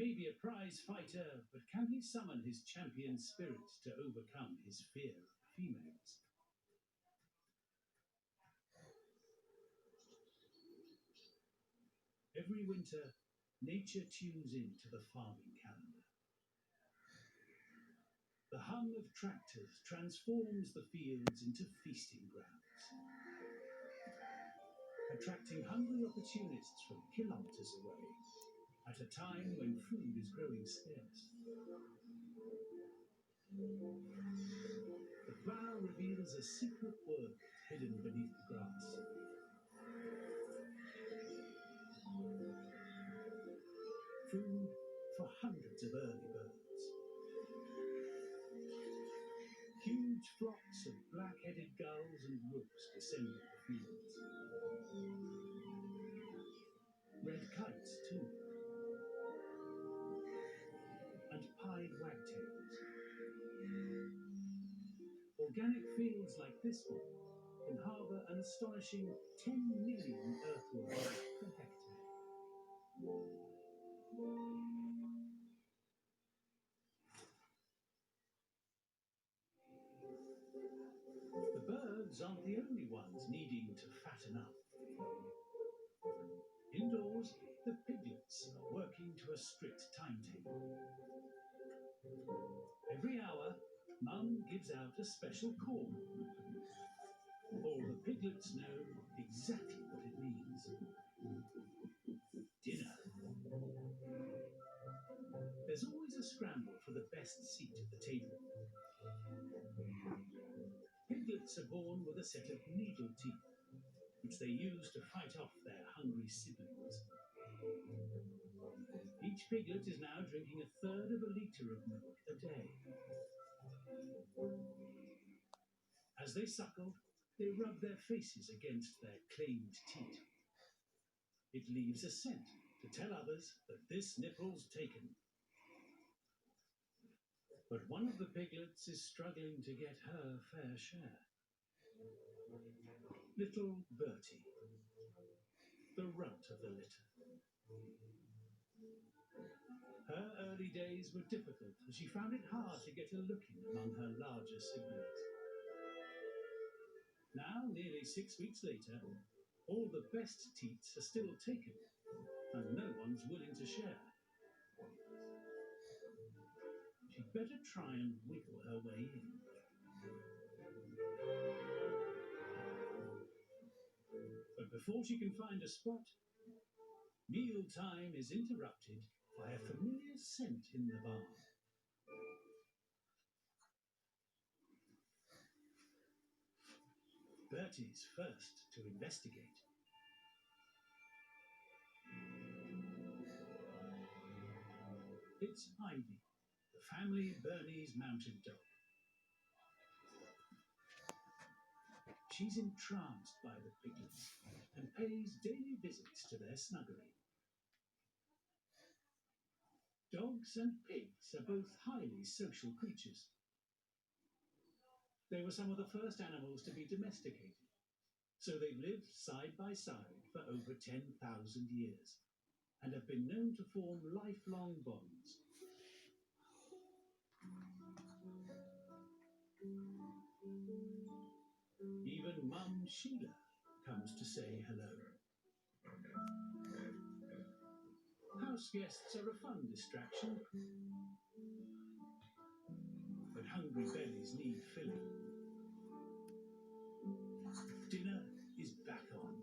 may be a prize fighter, but can he summon his champion spirit to overcome his fear of females? Every winter, nature tunes in to the farming calendar. The hum of tractors transforms the fields into feasting grounds, attracting hungry opportunists from kilometers away at a time when food is growing scarce. The plough reveals a secret world hidden beneath the grass. Food for hundreds of early birds. Huge flocks of black-headed gulls and rooks descend the fields. Red kites, too. And pied wagtails. Organic fields like this one can harbour an astonishing 10 million earthworms per hectare. The birds aren't the only ones needing to fatten up. Indoors, the piglets are working to a strict timetable. Every hour, Mum gives out a special call. All the piglets know exactly what it means. Dinner. There's always a scramble for the best seat at the table. Piglets are born with a set of needle teeth, which they use to fight off their hungry siblings. Each piglet is now drinking 1/3 of a litre of milk a day. As they suckle, they rub their faces against their claimed teat. It leaves a scent to tell others that this nipple's taken. But one of the piglets is struggling to get her fair share. Little Bertie, the runt of the litter. Her early days were difficult as she found it hard to get a look in among her larger siblings. Now, nearly 6 weeks later, all the best teats are still taken, and no one's willing to share. She'd better try and wiggle her way in. But before she can find a spot, mealtime is interrupted by a familiar scent in the barn. Bertie's first to investigate. It's Ivy, the family Bernese mountain dog. She's entranced by the piglets and pays daily visits to their snuggery. Dogs and pigs are both highly social creatures. They were some of the first animals to be domesticated, so they've lived side by side for over 10,000 years and have been known to form lifelong bonds. Even Mum Sheila comes to say hello. House guests are a fun distraction, but hungry bellies need filling. Dinner is back on.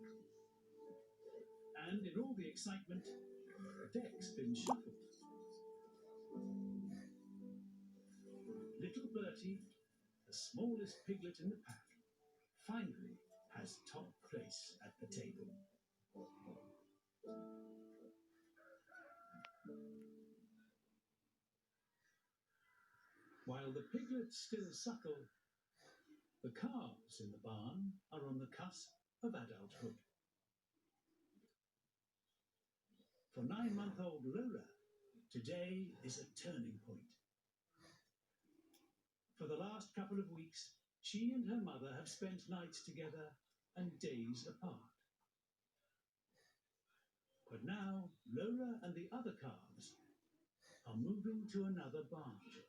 And in all the excitement, the deck's been shuffled. Little Bertie, the smallest piglet in the pack, finally has top place at the table. While the piglets still suckle, the calves in the barn are on the cusp of adulthood. For 9-month-old Lola, today is a turning point. For the last couple of weeks, she and her mother have spent nights together and days apart. But now, Lola and the other calves are moving to another barge.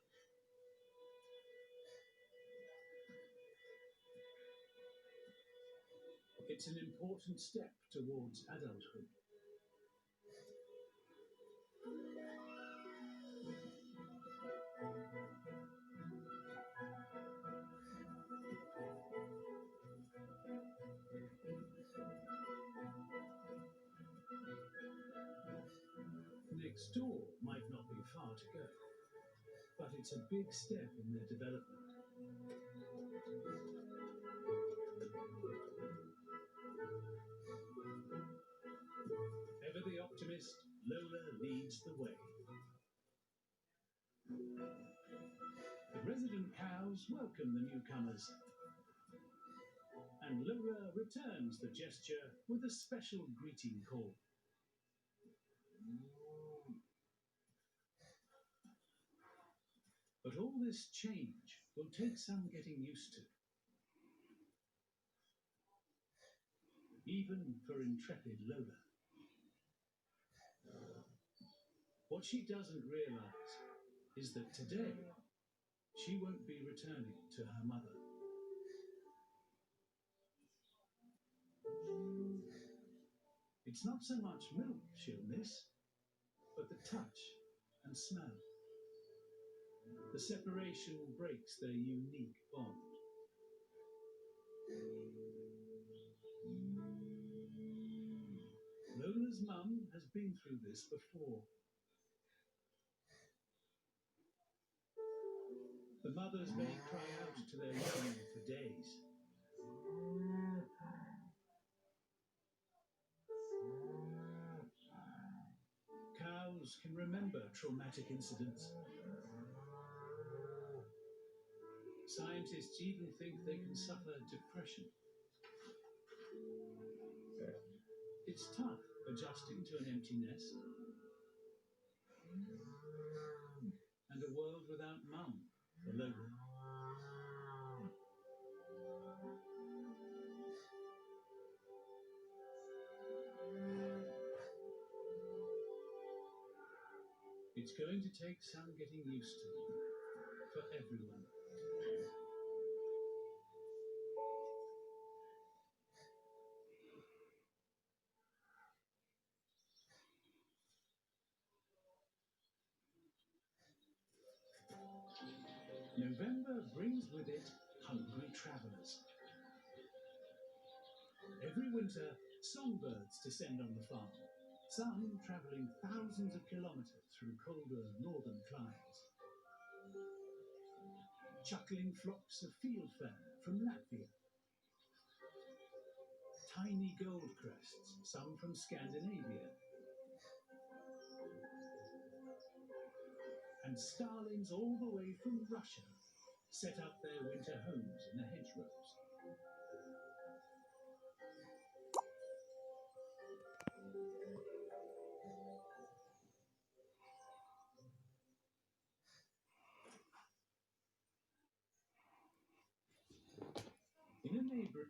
It's an important step towards adulthood. Next door might not be far to go, but it's a big step in their development. Ever the optimist, Lola leads the way. The resident cows welcome the newcomers, and Lola returns the gesture with a special greeting call. But all this change will take some getting used to. Even for intrepid Lola. What she doesn't realize is that today she won't be returning to her mother. It's not so much milk she'll miss, but the touch and smell. The separation breaks their unique bond. Lola's mum has been through this before. The mothers may cry out to their young for days. Cows can remember traumatic incidents. Scientists even think they can suffer depression. It's tough adjusting to an empty nest and a world without mum for Lola. It's going to take some getting used to for everyone. November brings with it hungry travelers. Every winter, songbirds descend on the farm, some traveling thousands of kilometers through colder northern climes. Chuckling flocks of fieldfare from Latvia. Tiny goldcrests, some from Scandinavia. And starlings all the way from Russia set up their winter homes in the hedgerows. In a neighbor